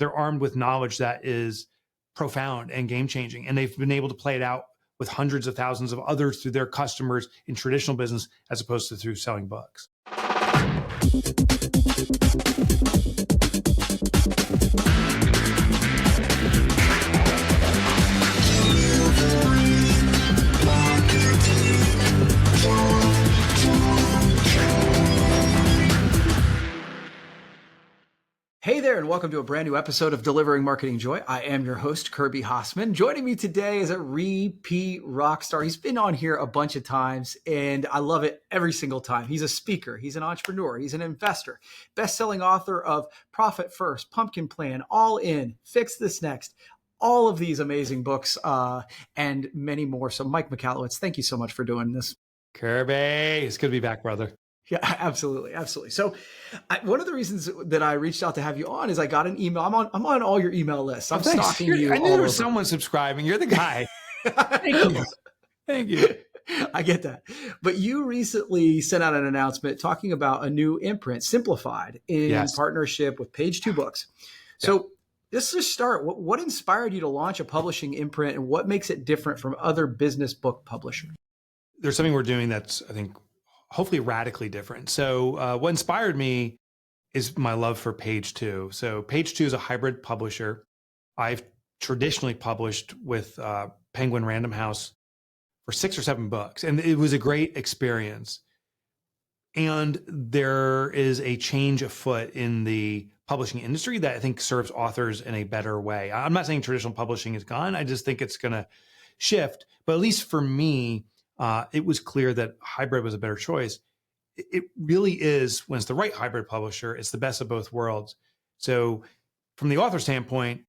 they're armed with knowledge that is profound and game changing. And they've been able to play it out with hundreds of thousands of others through their customers in traditional business, as opposed to through selling books. Hey there, and welcome to a brand new episode of Delivering Marketing Joy. I am your host, Kirby Hassman. Joining me today is a repeat rock star. He's been on here a bunch of times, and I love it every single time. He's a speaker. He's an entrepreneur. He's an investor. Best-selling author of Profit First, Pumpkin Plan, All In, Fix This Next, all of these amazing books, and many more. So Mike Michaelowicz, thank you so much for doing this. Kirby, it's good to be back, brother. Yeah, absolutely. Absolutely. So one of the reasons that I reached out to have you on is I got an email. I'm on all your email lists. I'm stalking you. I knew there was someone subscribing. You're the guy. Thank you. Thank you. I get that. But you recently sent out an announcement talking about a new imprint, Simplified, in partnership with Page Two Books. So let's just start. What inspired you to launch a publishing imprint, and what makes it different from other business book publishers? There's something we're doing that's, I think, hopefully radically different. So what inspired me is my love for Page Two. So Page Two is a hybrid publisher. I've traditionally published with Penguin Random House for 6 or 7 books, and it was a great experience. And there is a change afoot in the publishing industry that I think serves authors in a better way. I'm not saying traditional publishing is gone. I just think it's going to shift. But at least for me, it was clear that hybrid was a better choice. It really is, when it's the right hybrid publisher, it's the best of both worlds. So from the author standpoint,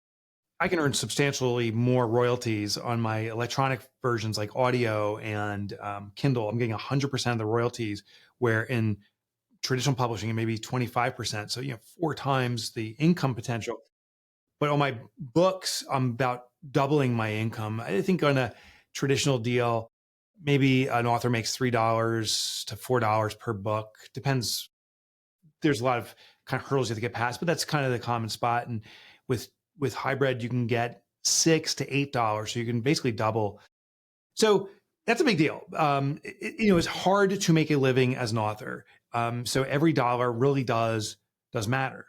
I can earn substantially more royalties on my electronic versions like audio and Kindle. I'm getting 100% of the royalties, where in traditional publishing, it may be 25%. So, 4 times the income potential. But on my books, I'm about doubling my income. I think on a traditional deal, maybe an author makes $3 to $4 per book. Depends. There's a lot of kind of hurdles you have to get past, but that's kind of the common spot. And with hybrid, you can get $6 to $8, so you can basically double. So that's a big deal. It's hard to make a living as an author. So every dollar really does matter.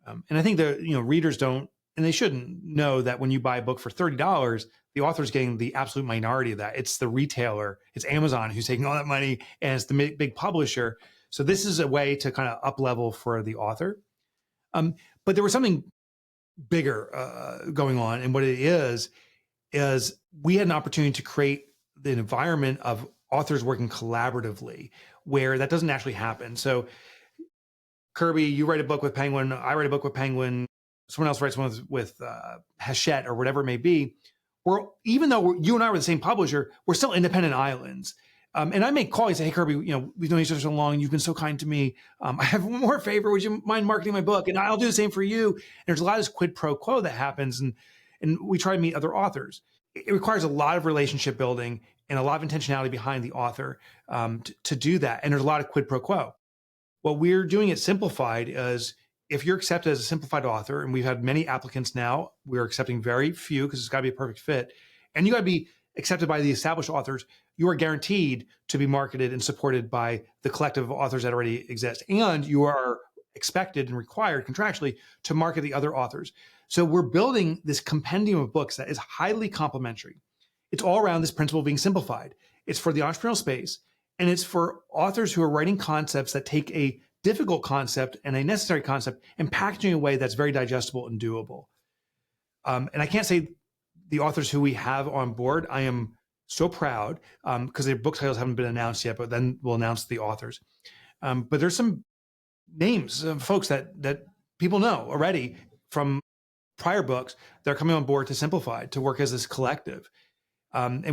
And I think that readers don't, and they shouldn't know that when you buy a book for $30, the author's getting the absolute minority of that. It's the retailer, it's Amazon who's taking all that money, and it's the big publisher. So this is a way to kind of up level for the author. But there was something bigger going on, and what it is we had an opportunity to create the environment of authors working collaboratively, where that doesn't actually happen. So Kirby, you write a book with Penguin, I write a book with Penguin, someone else writes one with Hachette or whatever it may be. Even though you and I were the same publisher, we're still independent islands. And I may call you and say, hey, Kirby, we've known each other so long. You've been so kind to me. I have one more favor. Would you mind marketing my book? And I'll do the same for you. And there's a lot of this quid pro quo that happens. And we try to meet other authors. It requires a lot of relationship building and a lot of intentionality behind the author to do that. And there's a lot of quid pro quo. What we're doing at Simplified is, if you're accepted as a simplified author, and we've had many applicants now, we're accepting very few because it's got to be a perfect fit, and you got to be accepted by the established authors, you are guaranteed to be marketed and supported by the collective of authors that already exist. And you are expected and required contractually to market the other authors. So we're building this compendium of books that is highly complementary. It's all around this principle of being simplified. It's for the entrepreneurial space, and it's for authors who are writing concepts that take a difficult concept and a necessary concept and packaging in a way that's very digestible and doable. And I can't say the authors who we have on board, I am so proud because their book titles haven't been announced yet, but then we'll announce the authors. But there's some names of folks that people know already from prior books that are coming on board to Simplified, to work as this collective. And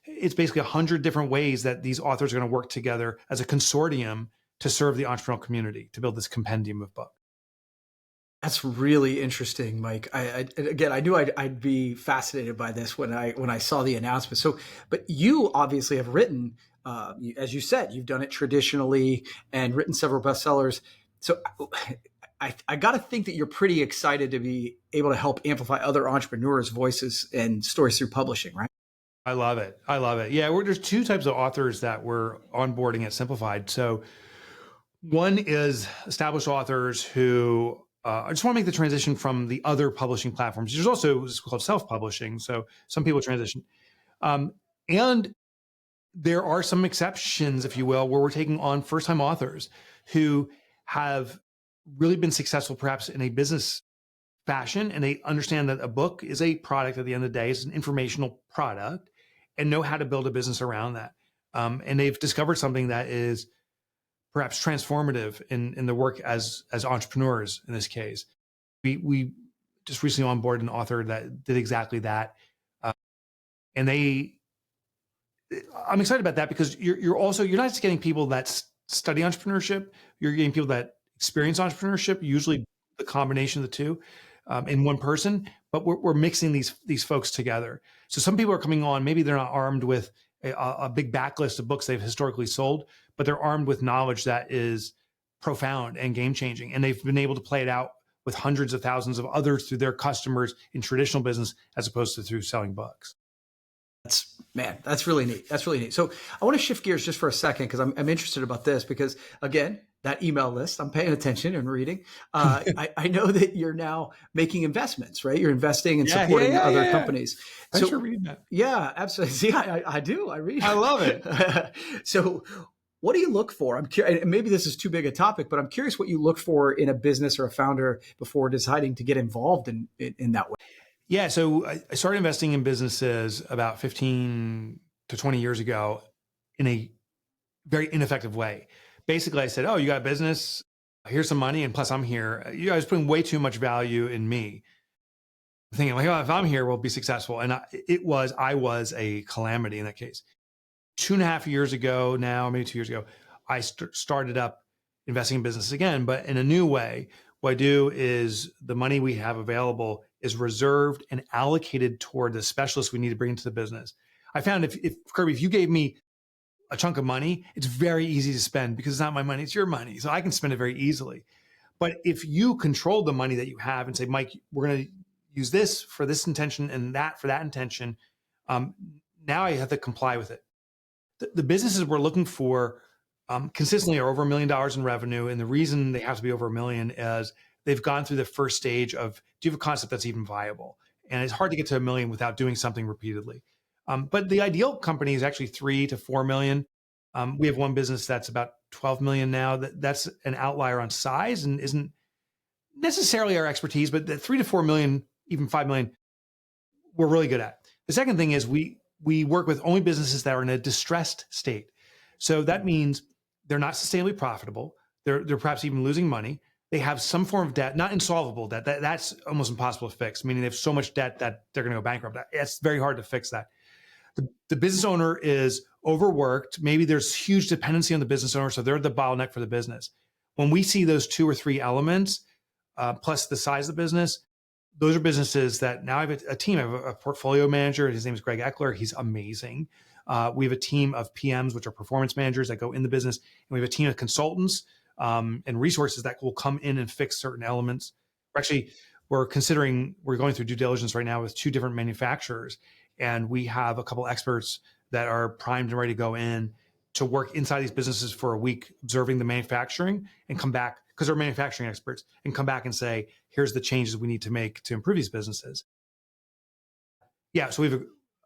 it's basically 100 different ways that these authors are going to work together as a consortium to serve the entrepreneurial community, to build this compendium of books. That's really interesting, Mike. I knew I'd be fascinated by this when I saw the announcement. So, but you obviously have written, as you said, you've done it traditionally and written several bestsellers. So I got to think that you're pretty excited to be able to help amplify other entrepreneurs' voices and stories through publishing, right? I love it. I love it. Yeah, there's two types of authors that we're onboarding at Simplified. So one is established authors who I just want to make the transition from the other publishing platforms. There's also what's called self-publishing. So some people transition. And there are some exceptions, if you will, where we're taking on first-time authors who have really been successful perhaps in a business fashion, and they understand that a book is a product at the end of the day. It's an informational product and know how to build a business around that. And they've discovered something that is perhaps transformative in the work as entrepreneurs in this case. We just recently onboarded an author that did exactly that. And I'm excited about that because you're not just getting people that study entrepreneurship, you're getting people that experience entrepreneurship, usually the combination of the two in one person, but we're mixing these folks together. So some people are coming on, maybe they're not armed with a big backlist of books they've historically sold, but they're armed with knowledge that is profound and game changing. And they've been able to play it out with hundreds of thousands of others through their customers in traditional business, as opposed to through selling books. That's really neat. That's really neat. So I want to shift gears just for a second because I'm interested about this because again, that email list, I'm paying attention and reading. I know that you're now making investments, right? You're investing and supporting other companies. Thanks for reading that. Yeah, absolutely. See, I do. I read. I love it. So what do you look for? I'm curious, and maybe this is too big a topic, but I'm curious what you look for in a business or a founder before deciding to get involved in that way. Yeah, so I started investing in businesses about 15 to 20 years ago in a very ineffective way. Basically, I said, oh, you got a business, here's some money, and plus I'm here. You guys putting way too much value in me. Thinking like, oh, if I'm here, we'll be successful. And I was a calamity in that case. 2.5 years ago now, maybe 2 years ago, I started up investing in business again, but in a new way. What I do is the money we have available is reserved and allocated toward the specialists we need to bring into the business. I found if Kirby, if you gave me a chunk of money, it's very easy to spend because it's not my money, it's your money. So I can spend it very easily. But if you control the money that you have and say, Mike, we're going to use this for this intention and that for that intention, now I have to comply with it. The businesses we're looking for consistently are over $1 million in revenue. And the reason they have to be over $1 million is they've gone through the first stage of, do you have a concept that's even viable? And it's hard to get to $1 million without doing something repeatedly. But the ideal company is actually 3 to 4 million. We have one business that's about 12 million now. That's an outlier on size and isn't necessarily our expertise, but the 3 to 4 million, even 5 million, we're really good at. The second thing is we work with only businesses that are in a distressed state. So that means they're not sustainably profitable. They're perhaps even losing money. They have some form of debt, not insolvable debt. That's almost impossible to fix, meaning they have so much debt that they're going to go bankrupt. It's very hard to fix that. The business owner is overworked. Maybe there's huge dependency on the business owner, so they're the bottleneck for the business. When we see those 2 or 3 elements, plus the size of the business, those are businesses that now I have a team. I have a portfolio manager. His name is Greg Eckler. He's amazing. We have a team of PMs, which are performance managers that go in the business. And we have a team of consultants and resources that will come in and fix certain elements. We're going through due diligence right now with 2 different manufacturers. And we have a couple experts that are primed and ready to go in to work inside these businesses for a week, observing the manufacturing and come back, because they're manufacturing experts, and come back and say, here's the changes we need to make to improve these businesses. Yeah, so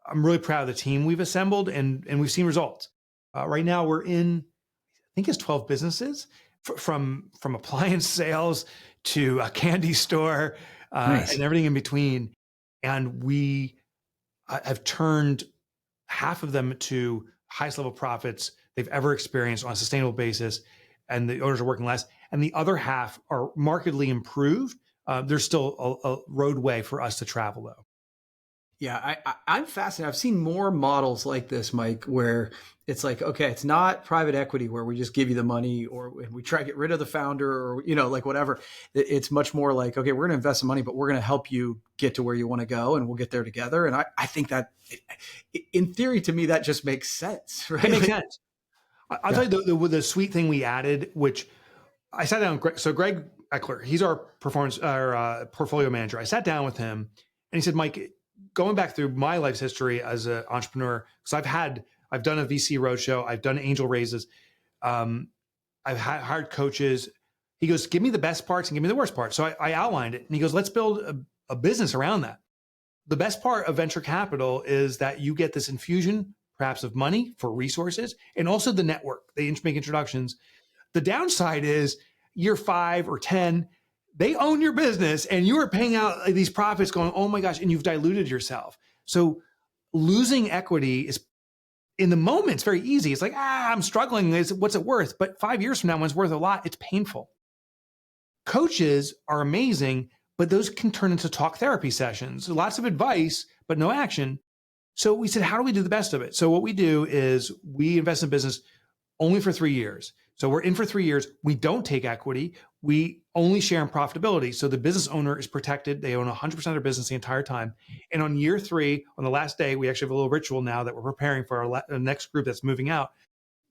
I'm really proud of the team we've assembled and we've seen results. Right now we're in, I think it's 12 businesses from appliance sales to a candy store nice. And everything in between. And I've turned half of them to highest level profits they've ever experienced on a sustainable basis. And the owners are working less. And the other half are markedly improved. There's still a roadway for us to travel though. Yeah, I'm fascinated. I've seen more models like this, Mike, where it's like, okay, it's not private equity where we just give you the money or we try to get rid of the founder or, like whatever. It's much more like, okay, we're going to invest some money, but we're going to help you get to where you want to go and we'll get there together. And I think that in theory, to me, that just makes sense, right? It makes sense. I'll tell you the sweet thing we added, which I sat down with Greg. So Greg Eckler. He's our portfolio manager. I sat down with him and he said, Mike, going back through my life's history as an entrepreneur, because I've done a VC roadshow, I've done angel raises, I've hired coaches. He goes, give me the best parts and give me the worst parts. So I outlined it and he goes, let's build a business around that. The best part of venture capital is that you get this infusion, perhaps of money for resources, and also the network. They make introductions. The downside is year 5 or 10, they own your business and you are paying out these profits going, oh my gosh, and you've diluted yourself. So losing equity is, in the moment, it's very easy. It's like, I'm struggling. What's it worth? But 5 years from now, when it's worth a lot, it's painful. Coaches are amazing, but those can turn into talk therapy sessions. Lots of advice, but no action. So we said, how do we do the best of it? So what we do is we invest in business only for 3 years. So we're in for 3 years. We don't take equity. We only share in profitability. So the business owner is protected. They own 100% of their business the entire time. And on year 3, on the last day, we actually have a little ritual now that we're preparing for our next group that's moving out.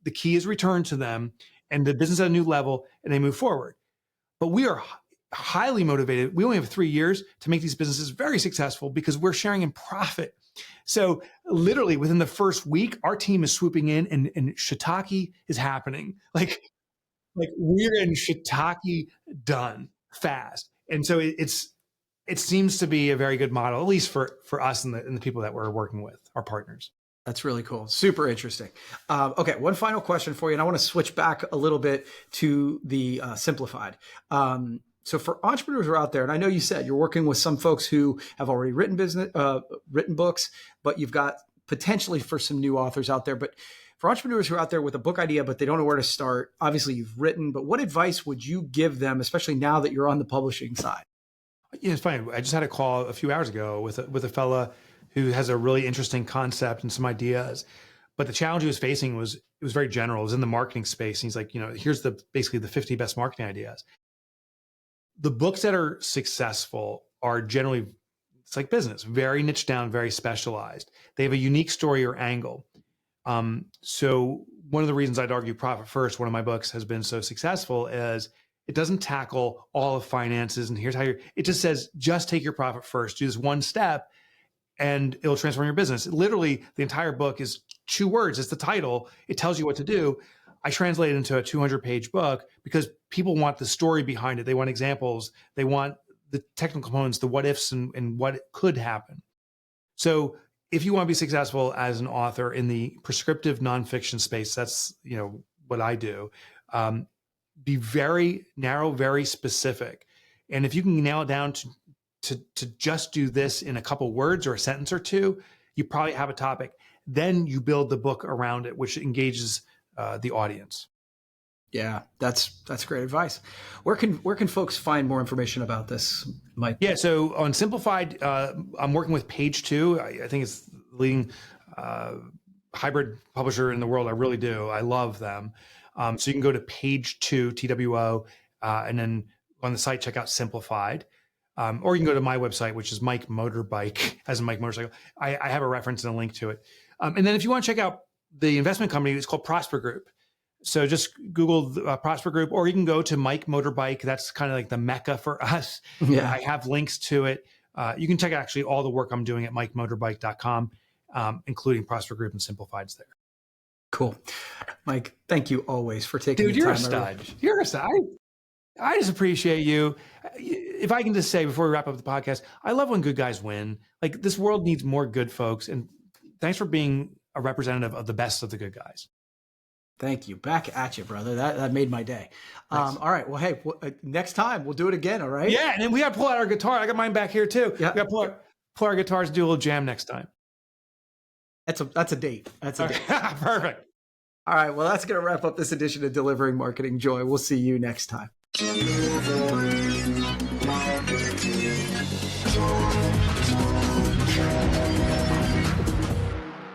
The key is returned to them and the business at a new level and they move forward. But we are highly motivated. We only have 3 years to make these businesses very successful because we're sharing in profit. So literally within the first week, our team is swooping in and shiitake is happening. Like we're in shiitake done fast. And so it seems to be a very good model, at least for us and the people that we're working with, our partners. That's really cool. Super interesting. Okay, one final question for you, and I want to switch back a little bit to the simplified. So for entrepreneurs who are out there, and I know you said you're working with some folks who have already written books, but you've got potentially for some new authors out there. But for entrepreneurs who are out there with a book idea, but they don't know where to start, obviously you've written, but what advice would you give them, especially now that you're on the publishing side? Yeah, it's funny. I just had a call a few hours ago with a fella who has a really interesting concept and some ideas. But the challenge he was facing was, it was very general. It was in the marketing space. And he's like, here's basically the 50 best marketing ideas. The books that are successful are generally, it's like business, very niche down, very specialized. They have a unique story or angle. So one of the reasons I'd argue Profit First, one of my books, has been so successful is it doesn't tackle all of finances and here's how it just says, just take your profit first, do this one step and it'll transform your business. Literally, the entire book is 2 words. It's the title. It tells you what to do. I translate it into a 200-page book because people want the story behind it. They want examples. They want the technical components, the what ifs and what could happen. So if you want to be successful as an author in the prescriptive nonfiction space, that's what I do. Be very narrow, very specific. And if you can nail it down to just do this in a couple words or a sentence or 2, you probably have a topic. Then you build the book around it, which engages the audience. Yeah, that's great advice. Where can folks find more information about this, Mike? Yeah, so on Simplified, I'm working with Page 2. I think it's the leading hybrid publisher in the world. I really do. I love them. So you can go to Page 2, TWO, and then on the site, check out Simplified. Or you can go to my website, which is Mike Motorbike, as in Mike Motorcycle. I have a reference and a link to it. And then if you want to check out the investment company, it's called Prosper Group. So just Google Prosper Group, or you can go to Mike Motorbike. That's kind of like the mecca for us. Yeah. I have links to it. You can check out actually all the work I'm doing at mikemotorbike.com, including Prosper Group and Simplified's there. Cool. Mike, thank you always for taking the time. Dude, you're a stud. You're a stud. I just appreciate you. If I can just say before we wrap up the podcast, I love when good guys win. Like, this world needs more good folks. And thanks for being a representative of the best of the good guys. Thank you. Back at you, brother. That made my day. All right. Well, hey, next time we'll do it again. All right. Yeah. And then we got to pull out our guitar. I got mine back here too. Yeah. We got to pull our guitars and do a little jam next time. That's a date. That's a date. Perfect. All right. Well, that's going to wrap up this edition of Delivering Marketing Joy. We'll see you next time.